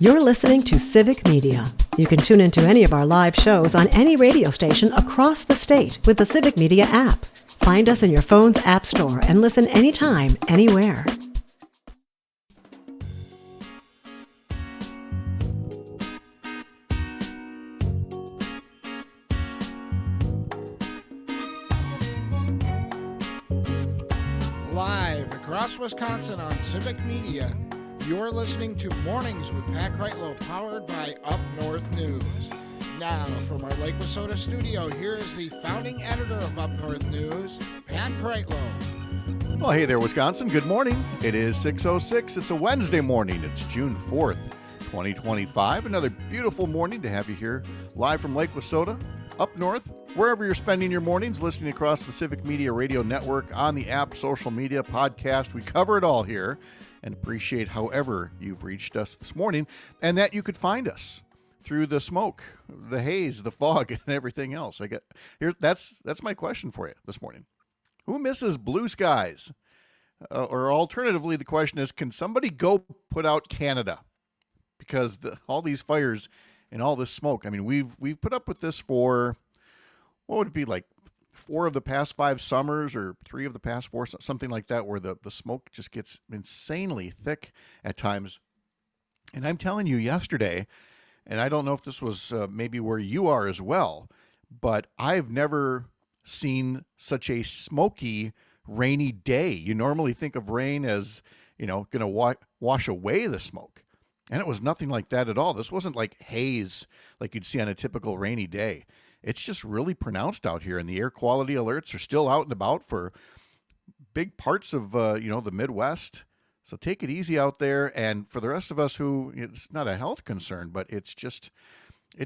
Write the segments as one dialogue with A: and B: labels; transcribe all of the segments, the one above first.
A: You're listening to Civic Media. You can tune into any of our live shows on any radio station across the state with the Civic Media app. Find us in your phone's app store and listen anytime, anywhere.
B: Live across Wisconsin on Civic Media, you're listening to Mornings with Pat Kreitlow, powered by Up North News. Now, from our Lake Wissota studio, here is the founding editor of Up North News, Pat Kreitlow.
C: Well, hey there, Wisconsin. Good morning. It is 6:06. It's a Wednesday morning. It's June 4th, 2025. Another beautiful morning to have you here live from Lake Wissota, up north, wherever you're spending your mornings, listening across the Civic Media Radio Network, on the app, social media, podcast. We cover it all here and appreciate however you've reached us this morning and that you could find us through the smoke, the haze, the fog, and everything else. That's my question for you this morning. Who misses blue skies? Or alternatively, the question is, can somebody go put out Canada? Because all these fires and all this smoke, I mean, we've put up with this for, what would it be, like 4 of the past 5 summers or 3 of the past 4, something like that, where the smoke just gets insanely thick at times. And I'm telling you, yesterday, and I don't know if this was maybe where you are as well, but I've never seen such a smoky, rainy day. You normally think of rain as, going to wash away the smoke. And it was nothing like that at all. This wasn't like haze like you'd see on a typical rainy day. It's just really pronounced out here, and the air quality alerts are still out and about for big parts of, the Midwest. So take it easy out there. And for the rest of us who, it's not a health concern, but it's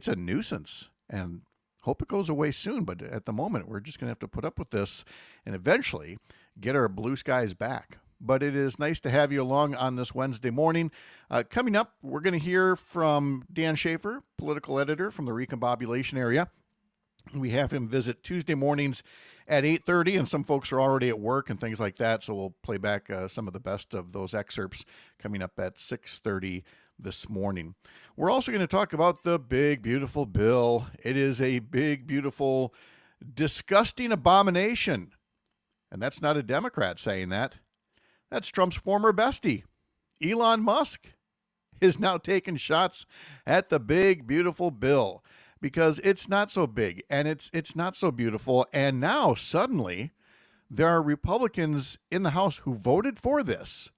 C: a nuisance, and hope it goes away soon. But at the moment, we're just going to have to put up with this and eventually get our blue skies back. But it is nice to have you along on this Wednesday morning. Coming up, we're going to hear from Dan Schaefer, political editor from the recombobulation area. We have him visit Tuesday mornings at 8:30, and some folks are already at work and things like that, so we'll play back some of the best of those excerpts coming up at 6:30 this morning. We're also going to talk about the big, beautiful bill. It is a big, beautiful, disgusting abomination, and that's not a Democrat saying that. That's Trump's former bestie, Elon Musk, is now taking shots at the big, beautiful bill. Because it's not so big and it's not so beautiful. And now suddenly there are Republicans in the House who voted for this,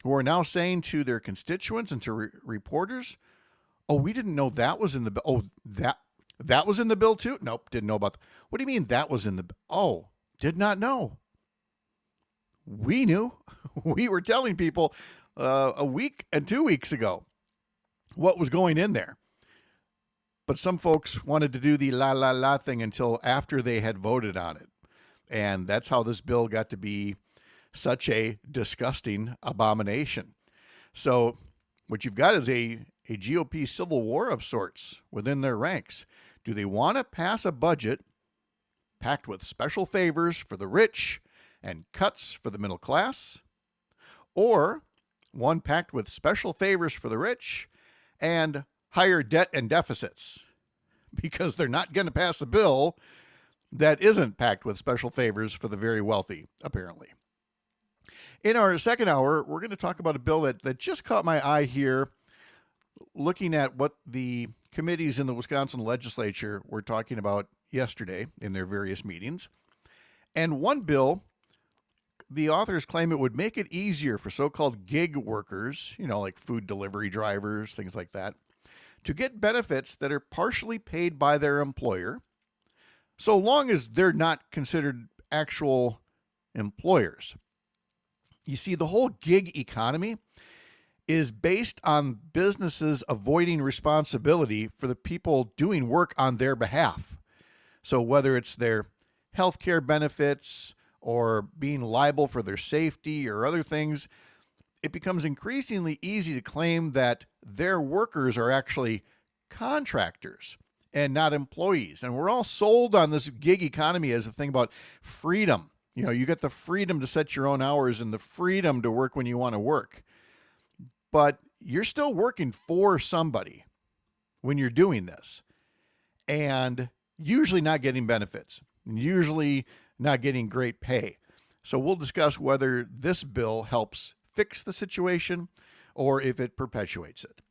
C: who are now saying to their constituents and to reporters, oh, we didn't know that was in the bill. Oh, that was in the bill too? Nope, didn't know about that. What do you mean that was in the bill? Oh, did not know. We knew. We were telling people a week and 2 weeks ago what was going in there. But some folks wanted to do the la thing until after they had voted on it. And that's how this bill got to be such a disgusting abomination. So what you've got is a GOP civil war of sorts within their ranks. Do they want to pass a budget packed with special favors for the rich and cuts for the middle class? Or one packed with special favors for the rich and higher debt and deficits? Because they're not going to pass a bill that isn't packed with special favors for the very wealthy, apparently. In our second hour, we're going to talk about a bill that just caught my eye here, looking at what the committees in the Wisconsin legislature were talking about yesterday in their various meetings. And one bill, the authors claim it would make it easier for so-called gig workers, like food delivery drivers, things like that, to get benefits that are partially paid by their employer, so long as they're not considered actual employers. You see, the whole gig economy is based on businesses avoiding responsibility for the people doing work on their behalf. So whether it's their health care benefits or being liable for their safety or other things, it becomes increasingly easy to claim that their workers are actually contractors and not employees. And we're all sold on this gig economy as a thing about freedom. You get the freedom to set your own hours and the freedom to work when you want to work. But you're still working for somebody when you're doing this, and usually not getting benefits, and usually not getting great pay. So we'll discuss whether this bill helps fix the situation or if it perpetuates it.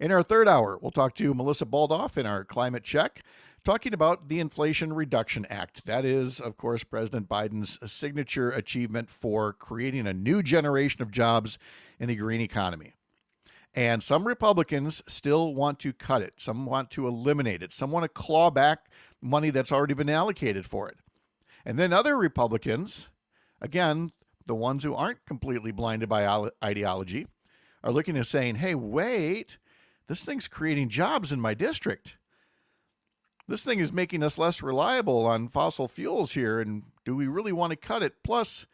C: In our third hour, we'll talk to Melissa Baldoff in our Climate Check, talking about the Inflation Reduction Act. That is, of course, President Biden's signature achievement for creating a new generation of jobs in the green economy. And some Republicans still want to cut it. Some want to eliminate it. Some want to claw back money that's already been allocated for it. And then other Republicans, again, the ones who aren't completely blinded by ideology, are looking and saying, hey, wait, this thing's creating jobs in my district. This thing is making us less reliable on fossil fuels here, and do we really want to cut it? Plus,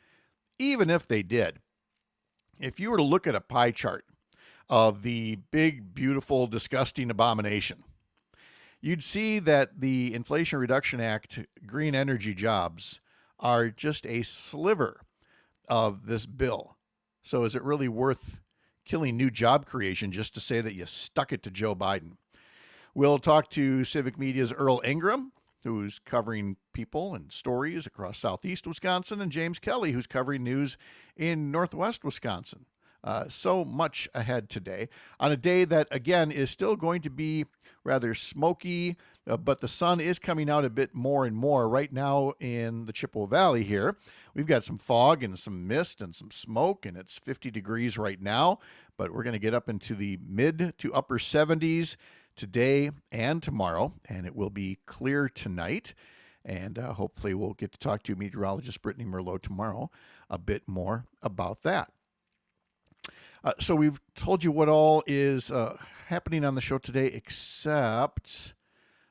C: even if they did, if you were to look at a pie chart of the big, beautiful, disgusting abomination, you'd see that the Inflation Reduction Act green energy jobs are just a sliver of this bill. So is it really worth killing new job creation just to say that you stuck it to Joe Biden? We'll talk to Civic Media's Earl Ingram, who's covering people and stories across southeast Wisconsin, and James Kelly, who's covering news in northwest Wisconsin. So much ahead today on a day that, again, is still going to be rather smoky, but the sun is coming out a bit more and more. Right now in the Chippewa Valley here, we've got some fog and some mist and some smoke, and it's 50 degrees right now, but we're going to get up into the mid to upper 70s today and tomorrow, and it will be clear tonight. And hopefully we'll get to talk to meteorologist Brittany Merlot tomorrow a bit more about that. So we've told you what all is happening on the show today, except,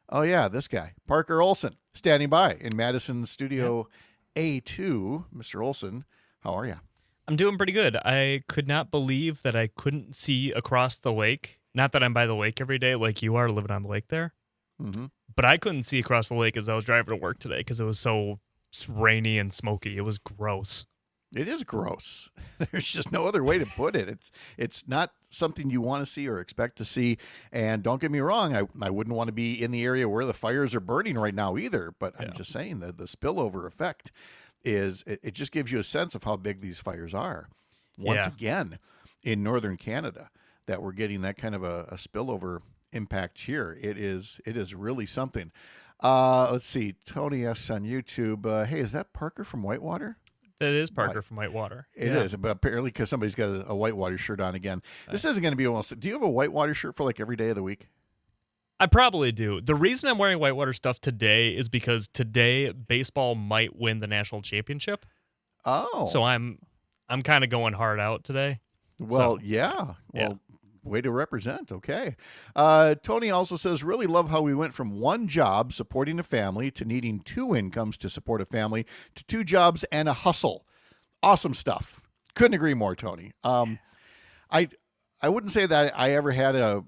C: oh yeah, this guy, Parker Olson, standing by in Madison Studio A2. Mr. Olson, how are you?
D: I'm doing pretty good. I could not believe that I couldn't see across the lake. Not that I'm by the lake every day like you are living on the lake there.
C: Mm-hmm.
D: But I couldn't see across the lake as I was driving to work today because it was so rainy and smoky. It was gross.
C: It is gross. There's just no other way to put it. It's not something you want to see or expect to see. And don't get me wrong, I wouldn't want to be in the area where the fires are burning right now either. But I'm just saying that the spillover effect is, it just gives you a sense of how big these fires are. Once again, in northern Canada, that we're getting that kind of a spillover impact here. It is really something. Let's see. Tony S. on YouTube. Hey, is that Parker from Whitewater?
D: That is Parker from Whitewater.
C: It is, but apparently because somebody's got a Whitewater shirt on again. This isn't going to be almost. Do you have a Whitewater shirt for like every day of the week?
D: I probably do. The reason I'm wearing Whitewater stuff today is because today baseball might win the national championship.
C: Oh,
D: so I'm kind of going hard out today.
C: Well,
D: so,
C: yeah. Well, way to represent. Okay. Tony also says, really love how we went from one job supporting a family to needing two incomes to support a family to two jobs and a hustle. Awesome stuff. Couldn't agree more, Tony. I wouldn't say that I ever had a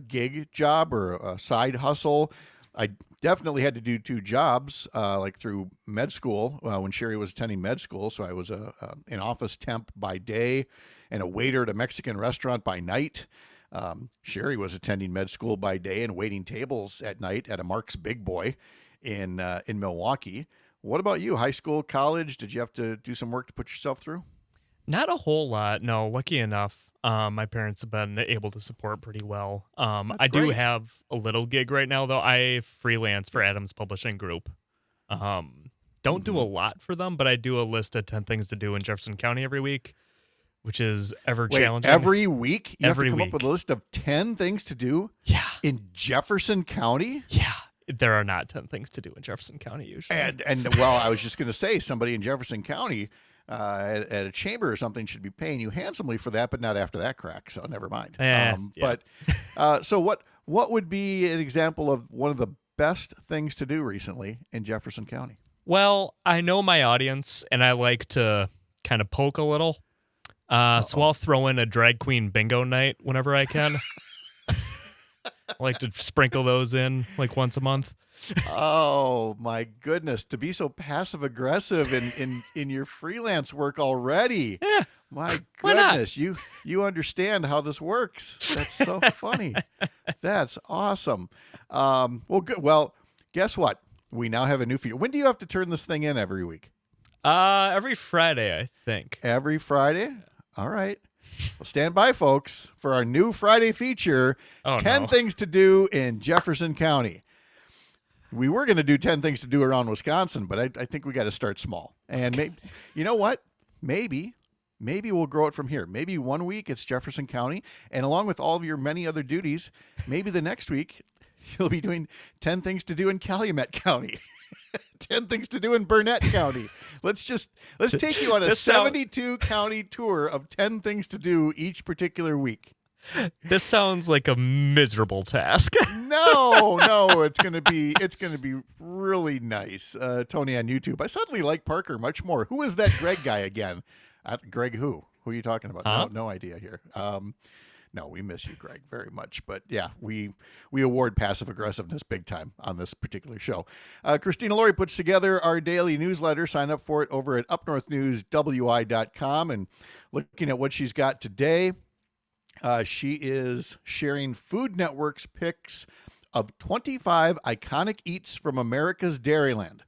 C: gig job or a side hustle. I definitely had to do two jobs, like through med school when Sherry was attending med school. So I was an office temp by day and a waiter at a Mexican restaurant by night. Sherry was attending med school by day and waiting tables at night at a Mark's Big Boy in Milwaukee. What about you? High school, college? Did you have to do some work to put yourself through?
D: Not a whole lot. No, lucky enough. My parents have been able to support pretty well. I do have a little gig right now, though. I freelance for Adams Publishing Group. Don't do a lot for them, but I do a list of 10 things to do in Jefferson County every week, which is ever challenging.
C: Every week? You
D: every
C: have to come
D: week.
C: up with a list of 10 things to do?
D: Yeah.
C: In Jefferson County?
D: Yeah. There are not 10 things to do in Jefferson County usually.
C: And well, I was just going to say, somebody in Jefferson County at a chamber or something should be paying you handsomely for that, but not after that crack. So never mind. But so what would be an example of one of the best things to do recently in Jefferson County?
D: Well, I know my audience, and I like to kind of poke a little. So I'll throw in a drag queen bingo night whenever I can. I like to sprinkle those in like once a month.
C: Oh my goodness! To be so passive aggressive in your freelance work already.
D: Yeah.
C: My
D: Why not?
C: goodness, you understand how this works. That's so funny. That's awesome. Well, good. Well, guess what? We now have a new feature. When do you have to turn this thing in every week?
D: Every Friday, I think.
C: Every Friday? All right. Well, stand by, folks, for our new Friday feature, 10 Things to Do in Jefferson County. We were going to do 10 things to do around Wisconsin, but I think we got to start small. And maybe, you know what? Maybe we'll grow it from here. Maybe one week it's Jefferson County, and along with all of your many other duties, maybe the next week you'll be doing 10 things to do in Calumet County. 10 things to do in Burnett County. Let's take you on a 72 county tour of 10 things to do each particular week.
D: This sounds like a miserable task.
C: No, it's gonna be really nice. Tony on YouTube. I suddenly like Parker much more. Who is that Greg guy again? Greg who? Who are you talking about?
D: Huh?
C: No idea here. No, we miss you, Greg, very much. But yeah, we award passive aggressiveness big time on this particular show. Christina Laurie puts together our daily newsletter. Sign up for it over at upnorthnewswi.com. And looking at what she's got today, she is sharing Food Network's picks of 25 iconic eats from America's Dairyland.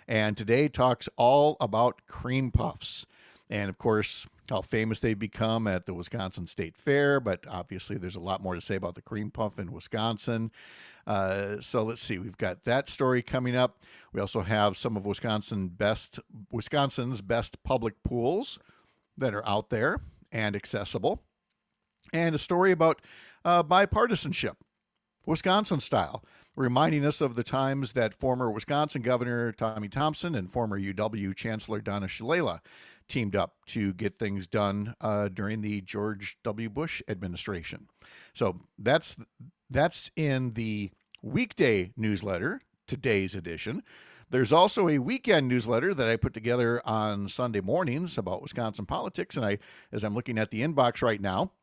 C: And today talks all about cream puffs. And of course, how famous they've become at the Wisconsin State Fair, but obviously there's a lot more to say about the cream puff in Wisconsin. So let's see, we've got that story coming up. We also have some of Wisconsin's best public pools that are out there and accessible, and a story about bipartisanship, Wisconsin style, reminding us of the times that former Wisconsin Governor Tommy Thompson and former UW Chancellor Donna Shalala teamed up to get things done during the George W. Bush administration. So that's in the weekday newsletter, today's edition. There's also a weekend newsletter that I put together on Sunday mornings about Wisconsin politics. And as I'm looking at the inbox right now,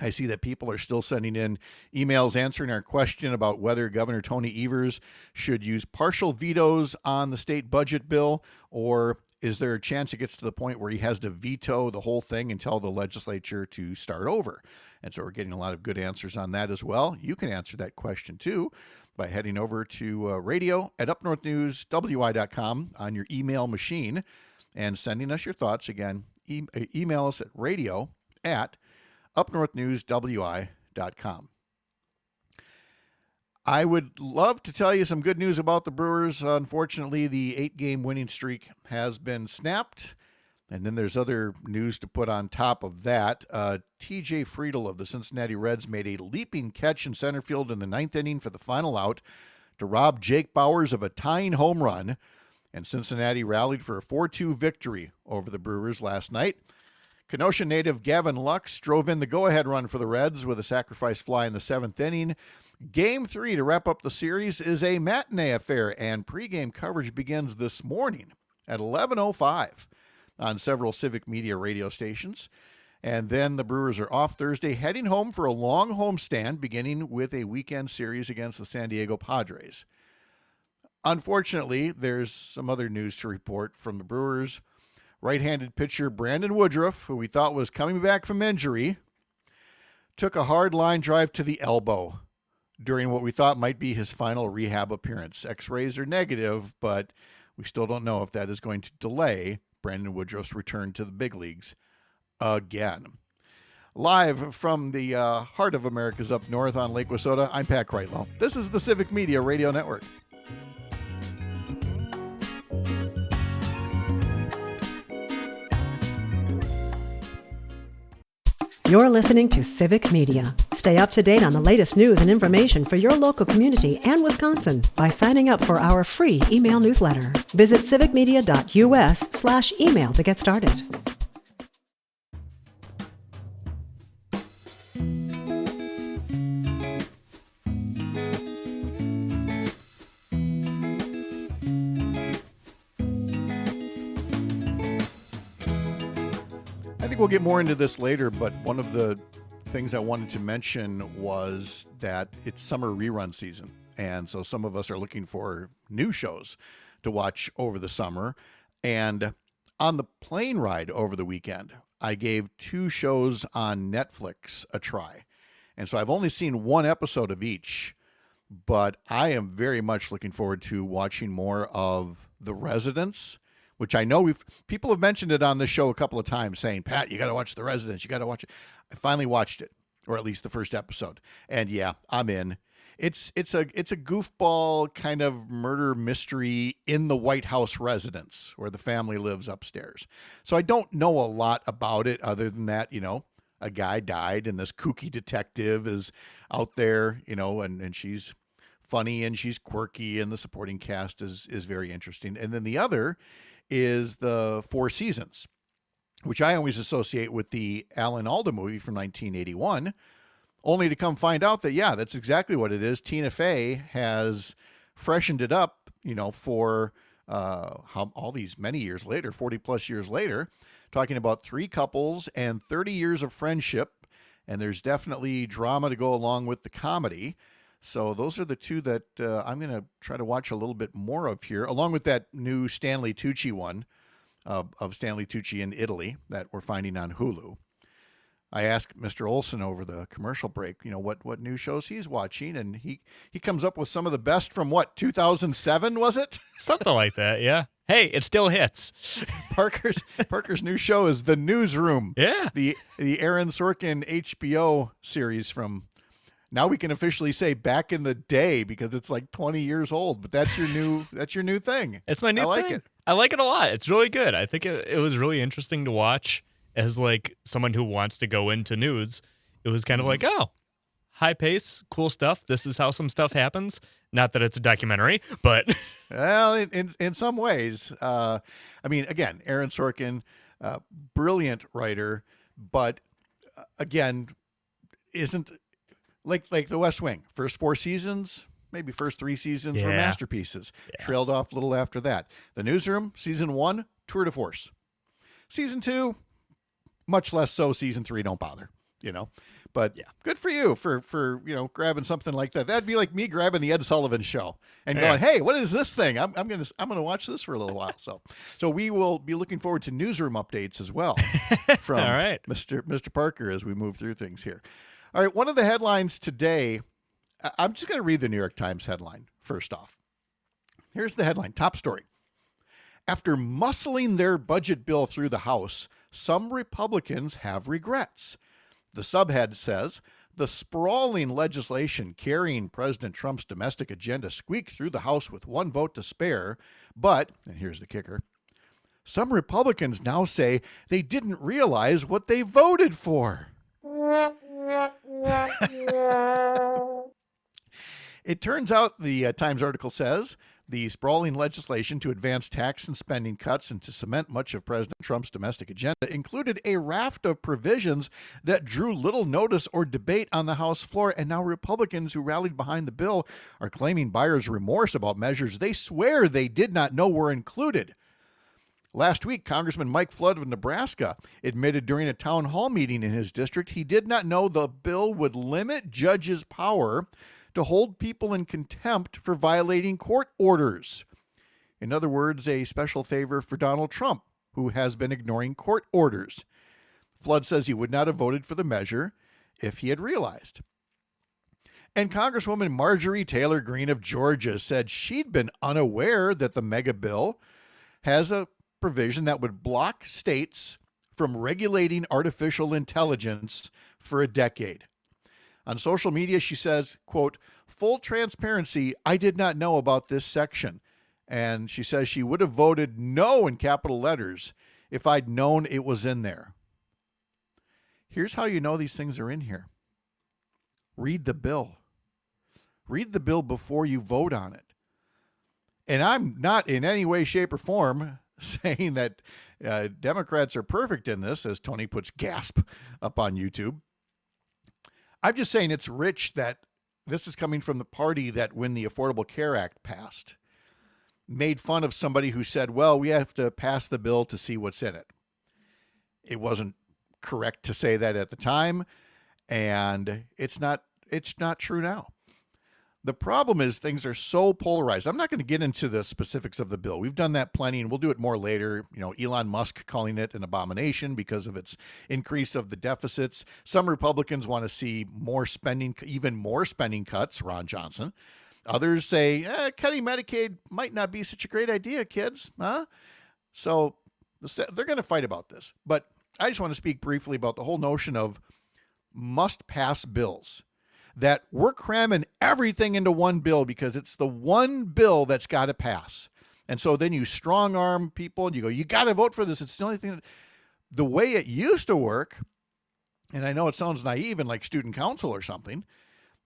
C: I see that people are still sending in emails answering our question about whether Governor Tony Evers should use partial vetoes on the state budget bill, or is there a chance it gets to the point where he has to veto the whole thing and tell the legislature to start over? And so we're getting a lot of good answers on that as well. You can answer that question too by heading over to radio at upnorthnewswi.com on your email machine and sending us your thoughts. Again, email us at radio at upnorthnewswi.com. I would love to tell you some good news about the Brewers. Unfortunately, the 8-game winning streak has been snapped. And then there's other news to put on top of that. TJ Friedl of the Cincinnati Reds made a leaping catch in center field in the 9th inning for the final out to rob Jake Bauers of a tying home run. And Cincinnati rallied for a 4-2 victory over the Brewers last night. Kenosha native Gavin Lux drove in the go-ahead run for the Reds with a sacrifice fly in the 7th inning. Game 3 to wrap up the series is a matinee affair, and pregame coverage begins this morning at 11:05 on several Civic Media radio stations. And then the Brewers are off Thursday, heading home for a long homestand, beginning with a weekend series against the San Diego Padres. Unfortunately, there's some other news to report from the Brewers. Right-handed pitcher Brandon Woodruff, who we thought was coming back from injury, took a hard line drive to the elbow during what we thought might be his final rehab appearance. X-rays are negative, but we still don't know if that is going to delay Brandon Woodruff's return to the big leagues again. Live from the heart of America's up north on Lake Wissota, I'm Pat Kreitlow. This is the Civic Media Radio Network.
A: You're listening to Civic Media. Stay up to date on the latest news and information for your local community and Wisconsin by signing up for our free email newsletter. Visit civicmedia.us/email to get started.
C: I think we'll get more into this later, but one of the things I wanted to mention was that it's summer rerun season. And so some of us are looking for new shows to watch over the summer. And on the plane ride over the weekend, I gave 2 shows on Netflix a try. And so I've only seen 1 episode of each, but I am very much looking forward to watching more of The Residents, which I know people have mentioned it on the show a couple of times, saying, Pat, you got to watch The Residents. You got to watch it. I finally watched it, or at least the first episode. And yeah, I'm in. It's a goofball kind of murder mystery in the White House residence where the family lives upstairs. So I don't know a lot about it other than that, a guy died and this kooky detective is out there, and she's funny and she's quirky, and the supporting cast is very interesting. And then the other is the Four Seasons, which I always associate with the Alan Alda movie from 1981, only to come find out that, yeah, that's exactly what it is. Tina Fey has freshened it up, for all these many years later, 40 plus years later, talking about 3 couples and 30 years of friendship. And there's definitely drama to go along with the comedy. So those are the 2 that I'm going to try to watch a little bit more of here, along with that new Stanley Tucci one of Stanley Tucci in Italy that we're finding on Hulu. I asked Mr. Olson over the commercial break, what new shows he's watching, and he comes up with some of the best from 2007, was it?
D: Something like that, yeah. Hey, it still hits.
C: Parker's new show is The Newsroom.
D: Yeah.
C: The Aaron Sorkin HBO series from, now we can officially say, back in the day, because it's like 20 years old, but that's your new thing.
D: It's my new thing.
C: I like it.
D: I like it a lot. It's really good. I think it was really interesting to watch as like someone who wants to go into news. It was kind of like, oh, high pace, cool stuff. This is how some stuff happens. Not that it's a documentary, but
C: well, in some ways, again, Aaron Sorkin, brilliant writer, but again, isn't like The West Wing. First 4 seasons, maybe first 3 seasons were masterpieces. Yeah. Trailed off a little after that. The Newsroom, season 1, tour de force. Season 2, much less so. Season 3, don't bother, But yeah, good for you for grabbing something like that. That'd be like me grabbing the Ed Sullivan Show and going, "Hey, what is this thing? I'm gonna watch this for a little while." So we will be looking forward to newsroom updates as well from
D: all right.
C: Mr. Parker as we move through things here. All right, one of the headlines today. I'm just going to read the New York Times headline first off. Here's the headline, top story. After muscling their budget bill through the House, some Republicans have regrets. The subhead says, the sprawling legislation carrying President Trump's domestic agenda squeaked through the House with 1 vote to spare, but, and here's the kicker, some Republicans now say they didn't realize what they voted for. It turns out, the Times article says, the sprawling legislation to advance tax and spending cuts and to cement much of President Trump's domestic agenda included a raft of provisions that drew little notice or debate on the House floor, and now Republicans who rallied behind the bill are claiming buyer's remorse about measures they swear they did not know were included. Last week, Congressman Mike Flood of Nebraska admitted during a town hall meeting in his district he did not know the bill would limit judges' power to hold people in contempt for violating court orders. In other words, a special favor for Donald Trump, who has been ignoring court orders. Flood says he would not have voted for the measure if he had realized. And Congresswoman Marjorie Taylor Greene of Georgia said she'd been unaware that the mega bill has a provision that would block states from regulating artificial intelligence for a decade. On social media, she says, quote, full transparency, I did not know about this section. And she says she would have voted no in capital letters if I'd known it was in there. Here's how you know these things are in here. Read the bill. Read the bill before you vote on it. And I'm not in any way, shape, or form saying that Democrats are perfect in this, as Tony puts gasp up on YouTube. I'm just saying it's rich that this is coming from the party that, when the Affordable Care Act passed, made fun of somebody who said, well, we have to pass the bill to see what's in it. It wasn't correct to say that at the time, and it's not true now. The problem is things are so polarized. I'm not going to get into the specifics of the bill. We've done that plenty, and we'll do it more later. Elon Musk calling it an abomination because of its increase of the deficits. Some Republicans want to see more spending, even more spending cuts, Ron Johnson. Others say, cutting Medicaid might not be such a great idea, kids. Huh? So they're going to fight about this. But I just want to speak briefly about the whole notion of must-pass bills. That we're cramming everything into one bill because it's the one bill that's got to pass. And so then you strong arm people and you go, you got to vote for this. It's the only thing. The way it used to work, and I know it sounds naive and like student council or something,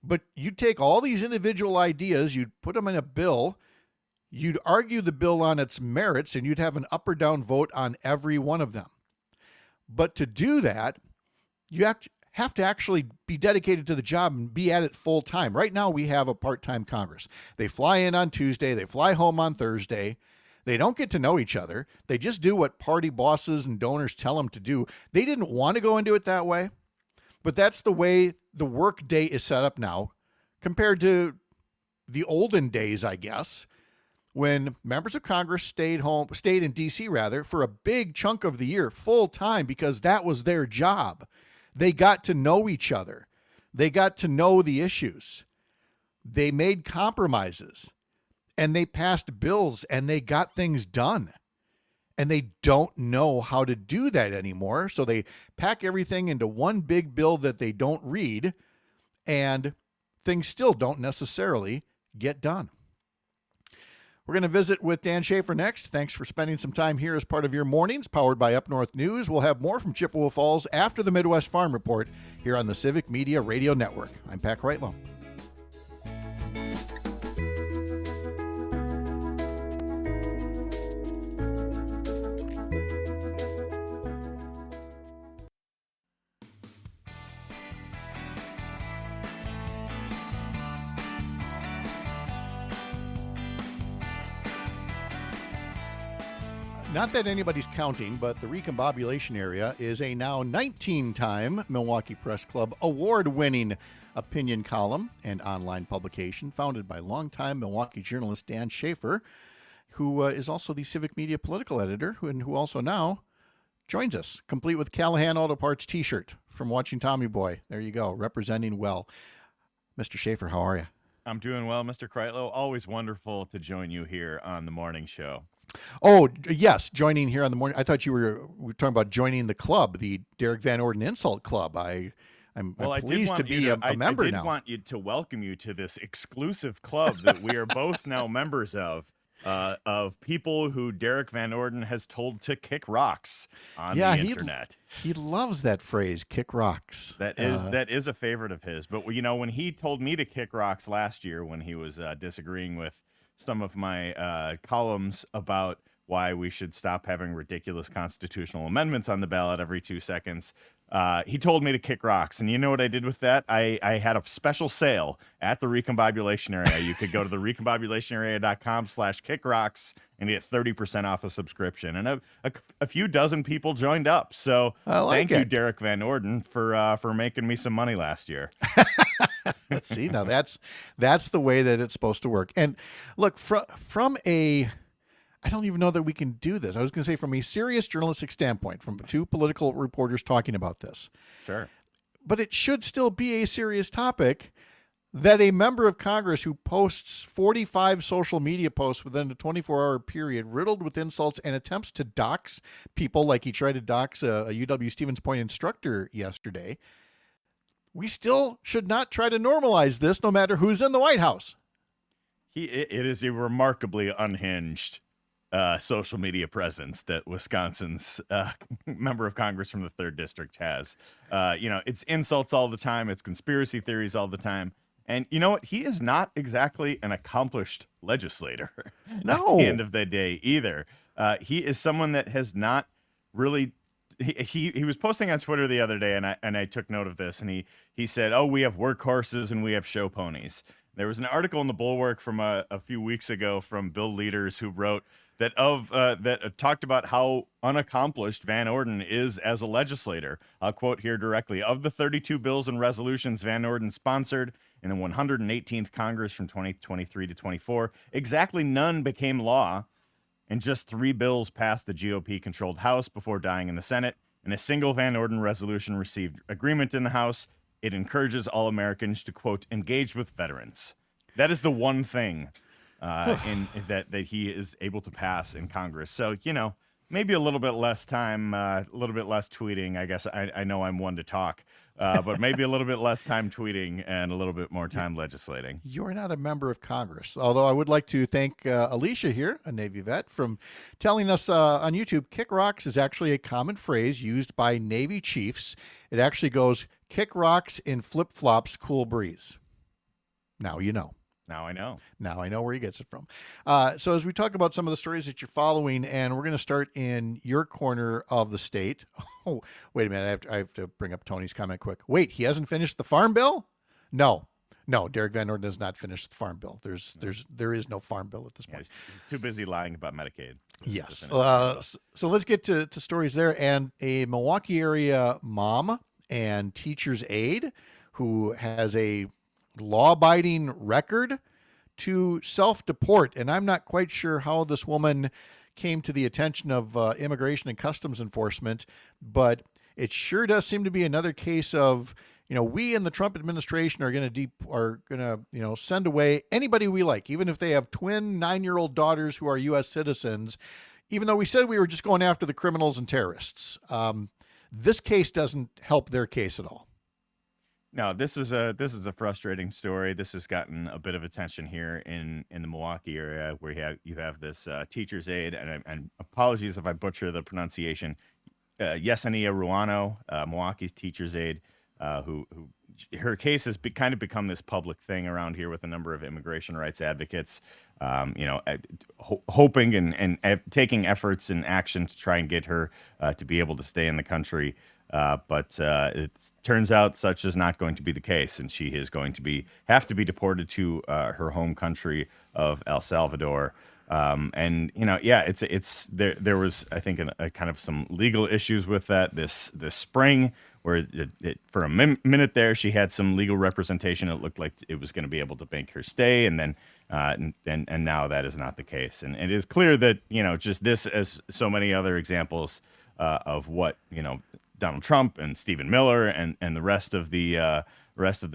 C: but you take all these individual ideas, you'd put them in a bill, you'd argue the bill on its merits, and you'd have an up or down vote on every one of them. But to do that, you have to actually be dedicated to the job and be at it full time. Right now, we have a part-time Congress. They fly in on Tuesday. They fly home on Thursday. They don't get to know each other. They just do what party bosses and donors tell them to do. They didn't want to go into it that way, but that's the way the work day is set up now compared to the olden days, I guess, when members of Congress stayed in D.C. rather, for a big chunk of the year full time because that was their job. They got to know each other. They got to know the issues. They made compromises and they passed bills and they got things done. And they don't know how to do that anymore. So they pack everything into one big bill that they don't read, and things still don't necessarily get done. We're going to visit with Dan Schaefer next. Thanks for spending some time here as part of your mornings, powered by Up North News. We'll have more from Chippewa Falls after the Midwest Farm Report here on the Civic Media Radio Network. I'm Pat Kreitlow. Not that anybody's counting, but the Recombobulation Area is a now 19-time Milwaukee Press Club award-winning opinion column and online publication founded by longtime Milwaukee journalist Dan Schaefer, who is also the Civic Media political editor and who also now joins us, complete with Callahan Auto Parts t-shirt from Watching Tommy Boy. There you go, representing well. Mr. Schaefer, how are you?
E: I'm doing well, Mr. Kreitlow. Always wonderful to join you here on the morning show.
C: Oh, yes, joining here on the morning. I thought we were talking about joining the club, the Derek Van Orden Insult Club. I'm pleased to be a member now.
E: I did want you to welcome you to this exclusive club that we are both now members of people who Derek Van Orden has told to kick rocks on the internet.
C: He loves that phrase, kick rocks.
E: That is a favorite of his. But, when he told me to kick rocks last year when he was disagreeing with some of my columns about why we should stop having ridiculous constitutional amendments on the ballot every 2 seconds, he told me to kick rocks. And you know what I did with that? I had a special sale at the Recombobulation Area. You could go to the recombobulationarea.com/kickrocks and get 30% off a subscription. And a few dozen people joined up. So thank you, Derek Van Orden, for making me some money last year.
C: Let's see. Now that's the way that it's supposed to work. And look, from a, I don't even know that we can do this. I was going to say from a serious journalistic standpoint, from two political reporters talking about this.
E: Sure.
C: But it should still be a serious topic that a member of Congress who posts 45 social media posts within a 24-hour period riddled with insults and attempts to dox people like he tried to dox a UW Stevens Point instructor yesterday. We still should not try to normalize this no matter who's in the White House.
E: It is a remarkably unhinged social media presence that Wisconsin's member of Congress from the 3rd District has. It's insults all the time. It's conspiracy theories all the time. And you know what? He is not exactly an accomplished legislator
C: no.
E: At the end of the day either. He is someone that has not really... He was posting on Twitter the other day, and I took note of this, and he said, "Oh, we have workhorses and we have show ponies." There was an article in the Bulwark from a few weeks ago from Bill Leaders who wrote that talked about how unaccomplished Van Orden is as a legislator. I'll quote here directly. Of the 32 bills and resolutions Van Orden sponsored in the 118th Congress from 2023 to 24, exactly none became law, and just 3 bills passed the GOP-controlled House before dying in the Senate, and a single Van Orden resolution received agreement in the House. It encourages all Americans to, quote, engage with veterans. That is the one thing that he is able to pass in Congress. So, maybe a little bit less time, a little bit less tweeting. I guess I know I'm one to talk, but maybe a little bit less time tweeting and a little bit more time legislating.
C: You're not a member of Congress, although I would like to thank Alicia here, a Navy vet, from telling us on YouTube, kick rocks is actually a common phrase used by Navy chiefs. It actually goes, kick rocks in flip-flops, cool breeze. Now you know.
E: Now I know.
C: Now I know where he gets it from. So as we talk about some of the stories that you're following, and we're going to start in your corner of the state. Oh, wait a minute. I have to bring up Tony's comment quick. Wait, he hasn't finished the farm bill? No, Derek Van Orden has not finished the farm bill. There is no farm bill at this point.
E: He's too busy lying about Medicaid.
C: Yes. So let's get to stories there. And a Milwaukee area mom and teacher's aide who has a law-abiding record to self-deport. And I'm not quite sure how this woman came to the attention of Immigration and Customs Enforcement, but it sure does seem to be another case of, we in the Trump administration are going to send away anybody we like, even if they have twin 9-year-old daughters who are U.S. citizens, even though we said we were just going after the criminals and terrorists. This case doesn't help their case at all.
E: No, this is a frustrating story. This has gotten a bit of attention here in the Milwaukee area, where you have this teacher's aide, and apologies if I butcher the pronunciation, Yesenia Ruano, Milwaukee's teacher's aide, who her case has kind of become this public thing around here with a number of immigration rights advocates, hoping and taking efforts and action to try and get her to be able to stay in the country. But it turns out such is not going to be the case, and she is going to have to be deported to her home country of El Salvador. It's there was, I think, a kind of some legal issues with that this spring, where for a minute there she had some legal representation. It looked like it was going to be able to bank her stay, and then and now that is not the case. And it is clear that just this, as so many other examples of what Donald Trump and Stephen Miller and the rest of the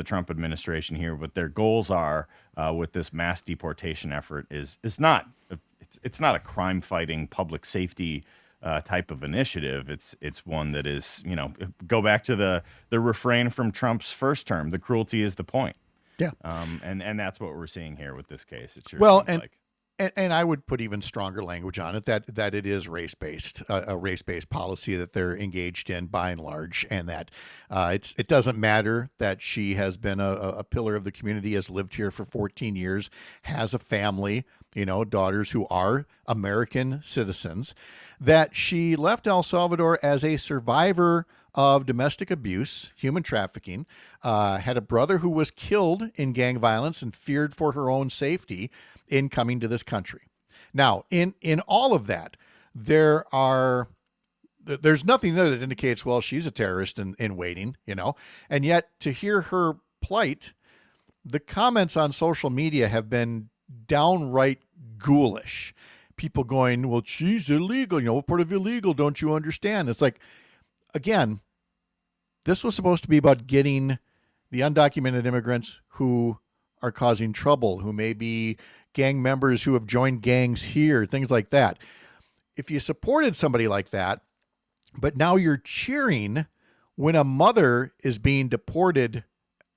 E: Trump administration here, what their goals are with this mass deportation effort is not a crime fighting public safety type of initiative. It's one that is, go back to the refrain from Trump's first term: the cruelty is the point.
C: Yeah.
E: And that's what we're seeing here with this case. It sure seems like.
C: And I would put even stronger language on it that it is race-based, a race-based policy that they're engaged in by and large, and that it doesn't matter that she has been a pillar of the community, has lived here for 14 years, has a family, daughters who are American citizens, that she left El Salvador as a survivor of domestic abuse, human trafficking, had a brother who was killed in gang violence and feared for her own safety in coming to this country. Now, in all of that, there's nothing there that indicates, well, she's a terrorist in waiting, and yet to hear her plight, the comments on social media have been downright ghoulish. People going, well, she's illegal, what part of illegal don't you understand? It's like, again, this was supposed to be about getting the undocumented immigrants who are causing trouble, who may be gang members who have joined gangs here, things like that. If you supported somebody like that, but now you're cheering when a mother is being deported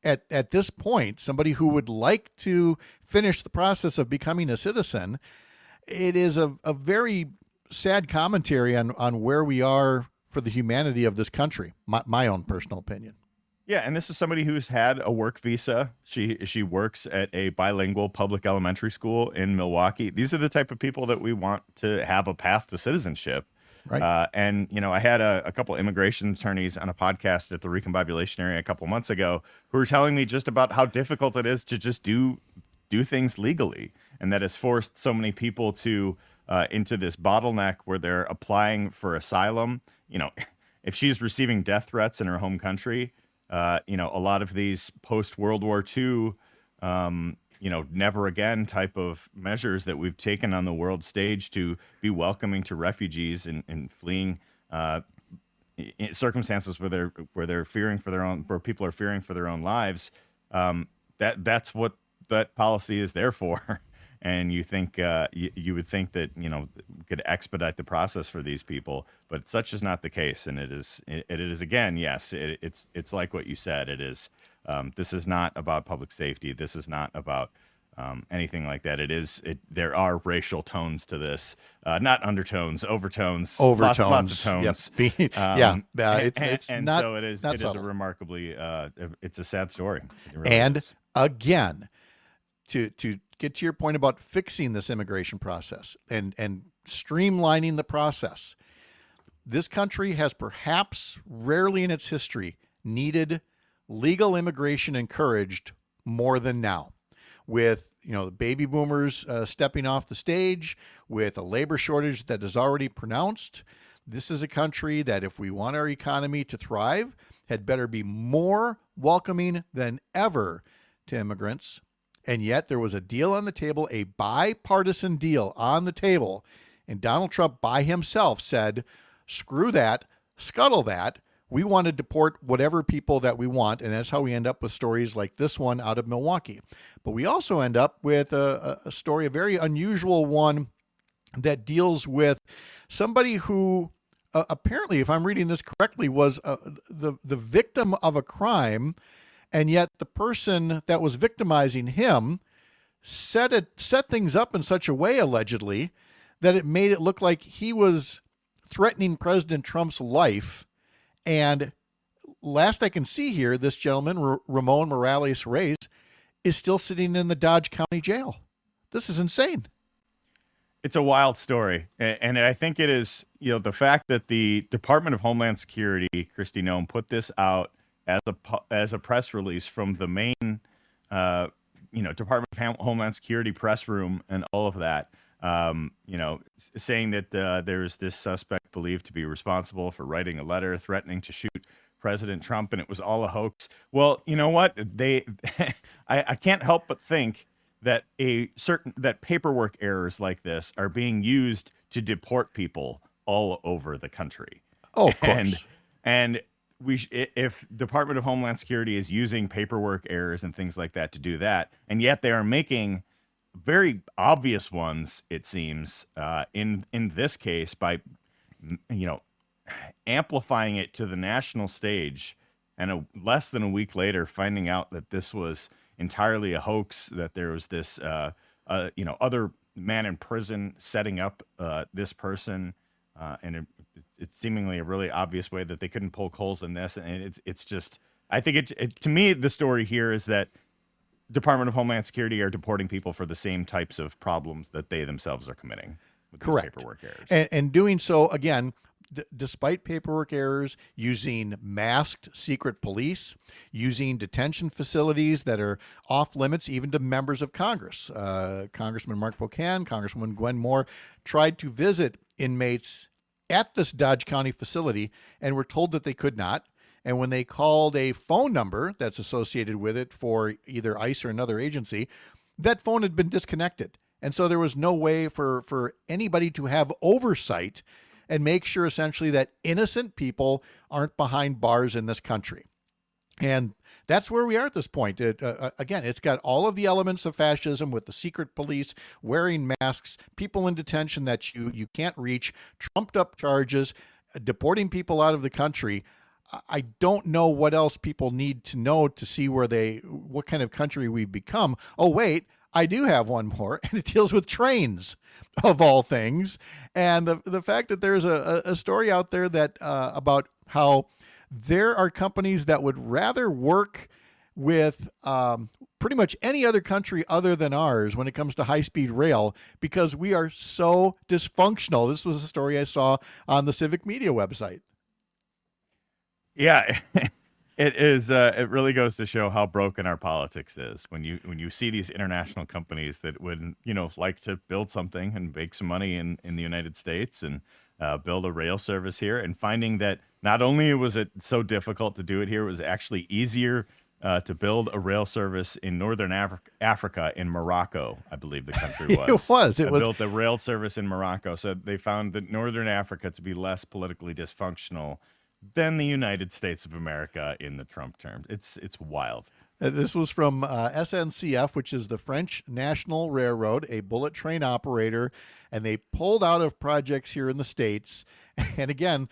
C: at this point, somebody who would like to finish the process of becoming a citizen, it is a very sad commentary on where we are for the humanity of this country, my own personal opinion.
E: Yeah, and this is somebody who's had a work visa. She works at a bilingual public elementary school in Milwaukee. These are the type of people that we want to have a path to citizenship. Right. And, I had a couple immigration attorneys on a podcast at the Recombobulation area a couple months ago who were telling me just about how difficult it is to just do do things legally, and that has forced so many people to into this bottleneck where they're applying for asylum. If she's receiving death threats in her home country, a lot of these post World War II, never again type of measures that we've taken on the world stage to be welcoming to refugees and fleeing in circumstances where they're fearing for their own, where people are fearing for their own lives. That's what that policy is there for. And you think you would think that could expedite the process for these people, but such is not the case. And it is again, yes, it's like what you said. It is. This is not about public safety. This is not about anything like that. There are racial tones to this, not undertones, overtones, lots of tones.
C: Yep.
E: It's
C: and
E: not.
C: So
E: It is
C: subtle.
E: a remarkably. It's a sad story. It really
C: And
E: is.
C: again, to get to your point about fixing this immigration process and streamlining the process, this country has perhaps rarely in its history needed legal immigration encouraged more than now. With the baby boomers stepping off the stage, with a labor shortage that is already pronounced, this is a country that, if we want our economy to thrive, had better be more welcoming than ever to immigrants. And yet there was a deal on the table, a bipartisan deal on the table, and Donald Trump by himself said, screw that, scuttle that. We want to deport whatever people that we want, and that's how we end up with stories like this one out of Milwaukee. But we also end up with a story, a very unusual one, that deals with somebody who apparently, if I'm reading this correctly, was the victim of a crime, and yet the person that was victimizing him set things up in such a way, allegedly, that it made it look like he was threatening President Trump's life. And last I can see here, this gentleman, Ramon Morales Reyes, is still sitting in the Dodge County Jail. This is insane.
E: It's a wild story. And I think it is, the fact that the Department of Homeland Security, Kristi Noem, put this out as a press release from the main, Department of Homeland Security press room and all of that, saying that there's this suspect believed to be responsible for writing a letter threatening to shoot President Trump, and it was all a hoax. Well, you know what? I can't help but think that that paperwork errors like this are being used to deport people all over the country.
C: Oh, of course.
E: And if Department of Homeland Security is using paperwork errors and things like that to do that, and yet they are making very obvious ones, it seems, in this case by, amplifying it to the national stage, and less than a week later finding out that this was entirely a hoax, that there was this, other man in prison setting up this person, and it's seemingly a really obvious way that they couldn't poke holes in this, and it's just, I think to me, the story here is that Department of Homeland Security are deporting people for the same types of problems that they themselves are committing with these
C: Correct.
E: paperwork errors.
C: And doing so, again, despite paperwork errors, using masked secret police, using detention facilities that are off limits even to members of Congress. Congressman Mark Pocan, Congresswoman Gwen Moore tried to visit inmates at this Dodge County facility and were told that they could not. And when they called a phone number that's associated with it for either ICE or another agency, that phone had been disconnected. And so there was no way for anybody to have oversight and make sure essentially that innocent people aren't behind bars in this country. And that's where we are at this point. Again, it's got all of the elements of fascism with the secret police, wearing masks, people in detention that you can't reach, trumped up charges, deporting people out of the country. I don't know what else people need to know to see what kind of country we've become. Oh, wait, I do have one more, and it deals with trains, of all things. And the fact that there's a story out there that about how there are companies that would rather work with pretty much any other country other than ours when it comes to high-speed rail because we are so dysfunctional. This was a story I saw on the Civic Media website.
E: Yeah. It is. It really goes to show how broken our politics is when you see these international companies that would like to build something and make some money in the United States and build a rail service here, and finding that not only was it so difficult to do it here, it was actually easier to build a rail service in northern Africa, in Morocco, I believe the country was.
C: It was.
E: Built a rail service in Morocco, so they found that northern Africa to be less politically dysfunctional than the United States of America in the Trump term. It's wild.
C: This was from SNCF, which is the French National Railroad, a bullet train operator, and they pulled out of projects here in the States. And again,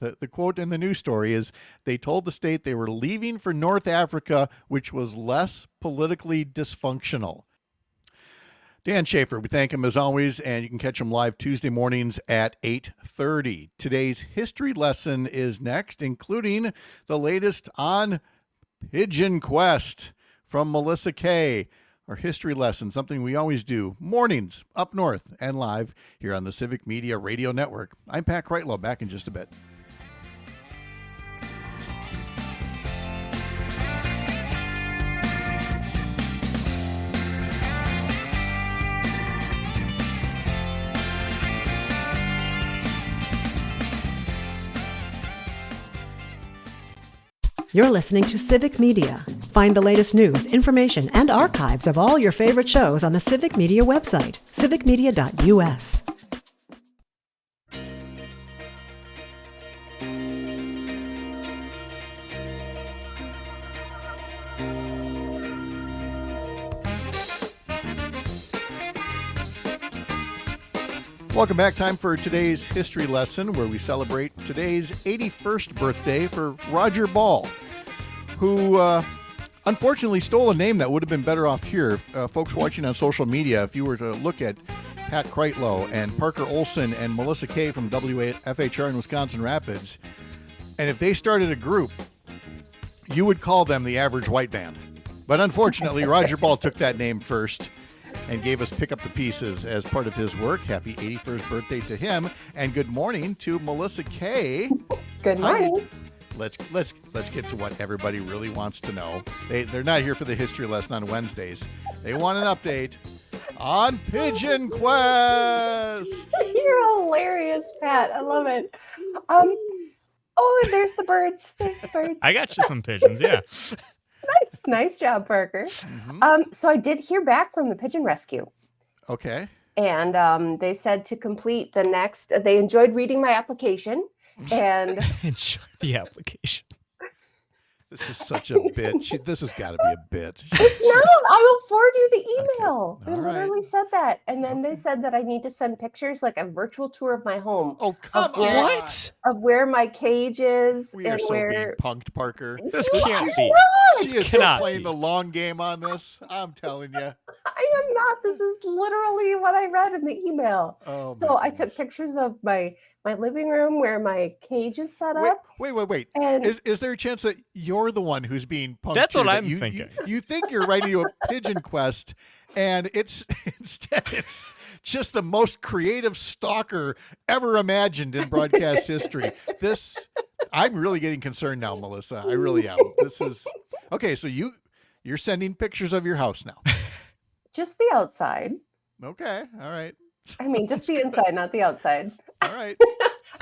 C: the quote in the news story is, they told the state they were leaving for North Africa, which was less politically dysfunctional. Dan Schaefer, we thank him as always, and you can catch him live Tuesday mornings at 8:30. Today's history lesson is next, including the latest on Pigeon Quest from Melissa Kay. Our history lesson, something we always do, mornings up north and live here on the Civic Media Radio Network. I'm Pat Kreitlow, back in just a bit.
A: You're listening to Civic Media. Find the latest news, information, and archives of all your favorite shows on the Civic Media website, civicmedia.us.
C: Welcome back. Time for today's history lesson, where we celebrate today's 81st birthday for Roger Ball, who unfortunately stole a name that would have been better off here. Folks watching on social media, if you were to look at Pat Kreitlow and Parker Olson and Melissa Kay from WFHR in Wisconsin Rapids, and if they started a group, you would call them the Average White Band. But unfortunately, Roger Ball took that name first and gave us Pick Up the Pieces as part of his work. Happy 81st birthday to him, and good morning to Melissa Kay.
F: Good morning.
C: Let's get to what everybody really wants to know. They're not here for the history lesson on Wednesdays. They want an update on Pigeon Quest.
F: You're hilarious, Pat. I love it. Oh, there's the birds. There's the birds.
D: I got you some pigeons, yeah.
F: Nice job, Parker.
C: Mm-hmm.
F: So I did hear back from the pigeon rescue.
C: Okay.
F: And they said to complete the next, they enjoyed reading my application and
D: Enjoy the application.
C: This is such a bit. This has got to be a bit.
F: it's not. I will forward you the email.
C: Okay.
F: They
C: All right.
F: literally said that. And then they said that I need to send pictures, like a virtual tour of my home.
C: Oh, come
F: where-
C: on.
D: What?
F: Of where my cage is
C: We are
F: and
C: so being
F: where
C: punked, Parker.
D: This
F: No,
D: can't
F: I'm
D: be.
F: not.
C: She is still
D: cannot
C: playing
D: be.
C: the long game on this. I'm telling you.
F: I am not. This is literally what I read in the email.
C: Oh,
F: So
C: my
F: I took
C: goodness.
F: pictures of my living room where my cage is set up.
C: Wait.
F: And
C: Is there a chance that you're the one who's being punked?
D: That's what
C: here, that
D: I'm thinking.
C: You think you're writing to a Pigeon Quest, and instead it's just the most creative stalker ever imagined in broadcast history. I'm really getting concerned now, Melissa. I really am. This is okay. So you're sending pictures of your house now.
F: just the outside.
C: Okay. All right.
F: I mean, just the inside, not the outside.
C: All right.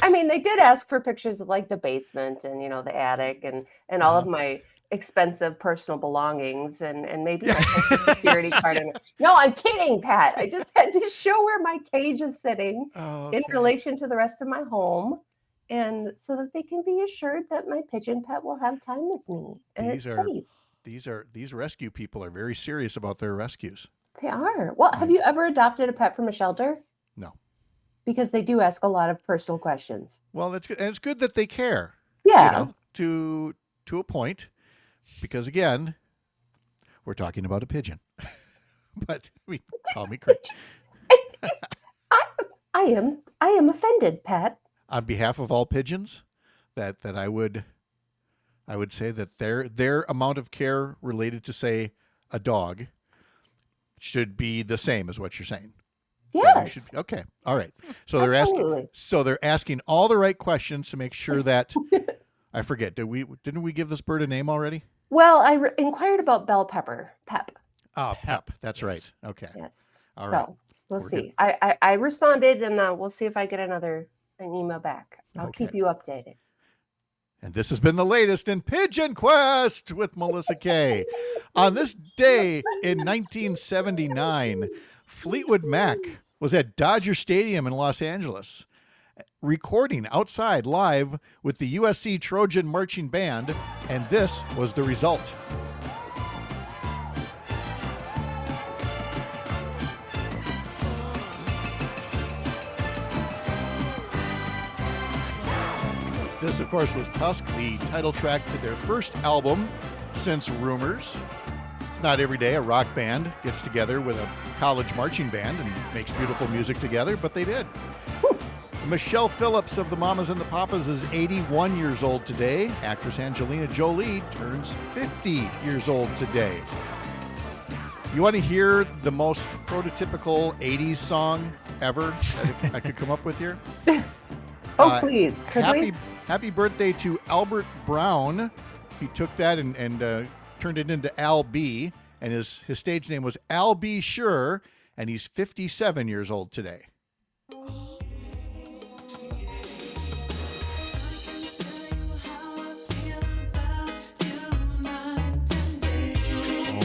F: I mean, they did ask for pictures of like the basement and, the attic and all of my expensive personal belongings and maybe my social security card. No, I'm kidding, Pat. I just had to show where my cage is sitting
C: Oh,
F: in
C: okay.
F: relation to the rest of my home. And so that they can be assured that my pigeon pet will have time with me and
C: These
F: it's
C: are-
F: safe.
C: These rescue people are very serious about their rescues.
F: They are. Well, have you ever adopted a pet from a shelter?
C: No.
F: Because they do ask a lot of personal questions.
C: Well, that's good, and it's good that they care.
F: Yeah.
C: To a point, because again, we're talking about a pigeon. But call me crazy.
F: I am offended, Pat.
C: On behalf of all pigeons, that I would say that their amount of care related to, say, a dog should be the same as what you're saying. That we
F: Yes.
C: okay. All right. So
F: Absolutely.
C: they're asking all the right questions to make sure that I forget. Didn't we give this bird a name already?
F: Well, I inquired about bell pepper. Pep.
C: Oh, Pep. That's right. Okay.
F: Yes.
C: All right.
F: We'll
C: We're
F: see. I responded, and we'll see if I get an email back. I'll keep you updated.
C: And this has been the latest in Pigeon Quest with Melissa Kay. On this day in 1979, Fleetwood Mac was at Dodger Stadium in Los Angeles, recording outside live with the USC Trojan Marching Band, and this was the result. This, of course, was Tusk, the title track to their first album since Rumors. It's not every day a rock band gets together with a college marching band and makes beautiful music together, but they did. Michelle Phillips of the Mamas and the Papas is 81 years old today. Actress Angelina Jolie turns 50 years old today. You want to hear the most prototypical 80s song ever that I could come up with here?
F: Please.
C: Happy birthday to Albert Brown. He took that and turned it into Al B. And his stage name was Al B. Sure. And he's 57 years old today. Oh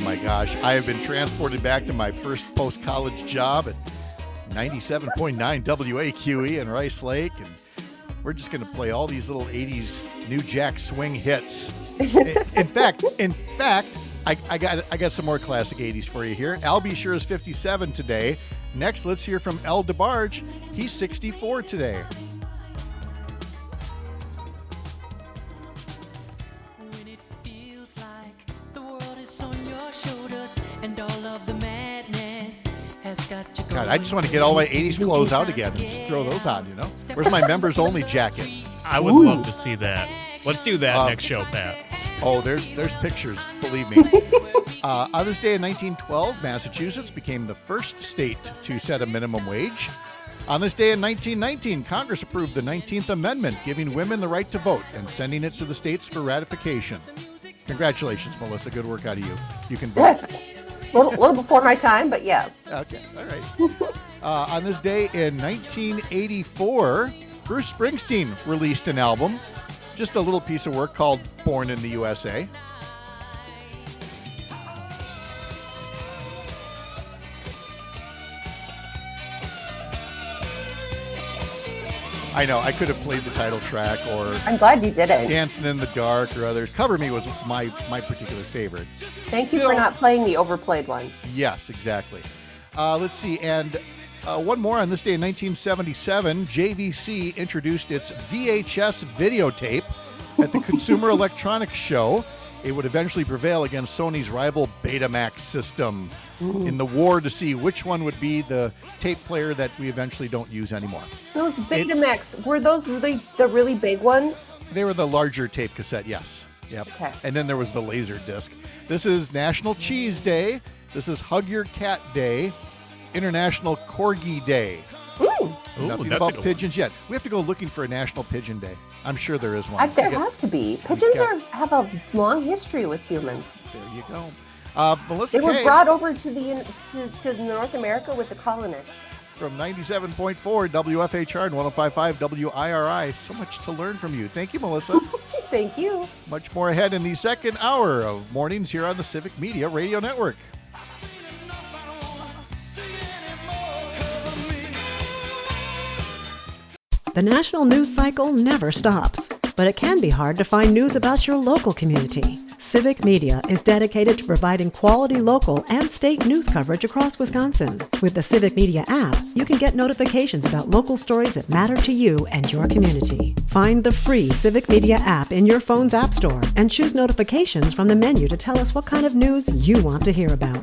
C: my gosh. I have been transported back to my first post-college job at 97.9 WAQE in Rice Lake. And we're just going to play all these little 80s New Jack Swing hits. In fact, I got some more classic 80s for you here. Al B. Sure is 57 today. Next, let's hear from El DeBarge. He's 64 today.
G: When it feels like the world is on your shoulders and all of the madness has got you going.
C: God, I just want to get all my 80s clothes out again and just throw those on, you know? Where's my members only jacket?
D: I would love to see that. Let's do that next show, Pat.
C: Oh, there's pictures, believe me. On this day in 1912, Massachusetts became the first state to set a minimum wage. On this day in 1919, Congress approved the 19th Amendment, giving women the right to vote and sending it to the states for ratification. Congratulations, Melissa. Good work out of you. You can vote.
F: A little before my time, but yeah.
C: Okay, all right. On this day in 1984, Bruce Springsteen released an album, just a little piece of work called Born in the USA. I know, I could have played the title track or
F: I'm glad you did it.
C: Dancing in the Dark or others. Cover Me was my particular favorite.
F: Thank you for not playing the overplayed ones.
C: Yes, exactly. Let's see, and one more on this day in 1977, JVC introduced its VHS videotape at the Consumer Electronics Show. It would eventually prevail against Sony's rival Betamax system in the war to see which one would be the tape player that we eventually don't use anymore.
F: Those Betamax, were those really the really big ones?
C: They were the larger tape cassette, yes. Yep.
F: Okay.
C: And then there was the laser disc. This is National Cheese Day. This is Hug Your Cat Day. International Corgi Day.
F: Ooh.
C: Nothing
D: that's
C: about
D: a good
C: pigeons yet. We have to go looking for a National Pigeon Day. I'm sure there is one.
F: There has to be. Pigeons have a long history with humans.
C: There you go. Melissa
F: They were
C: Kay
F: brought over to North America with the colonists.
C: from 97.4 WFHR and 105.5 WIRI. So much to learn from you. Thank you, Melissa.
F: Thank you.
C: Much more ahead in the second hour of mornings here on the Civic Media Radio Network.
A: The national news cycle never stops, but it can be hard to find news about your local community. Civic Media is dedicated to providing quality local and state news coverage across Wisconsin. With the Civic Media app, you can get notifications about local stories that matter to you and your community. Find the free Civic Media app in your phone's app store and choose notifications from the menu to tell us what kind of news you want to hear about.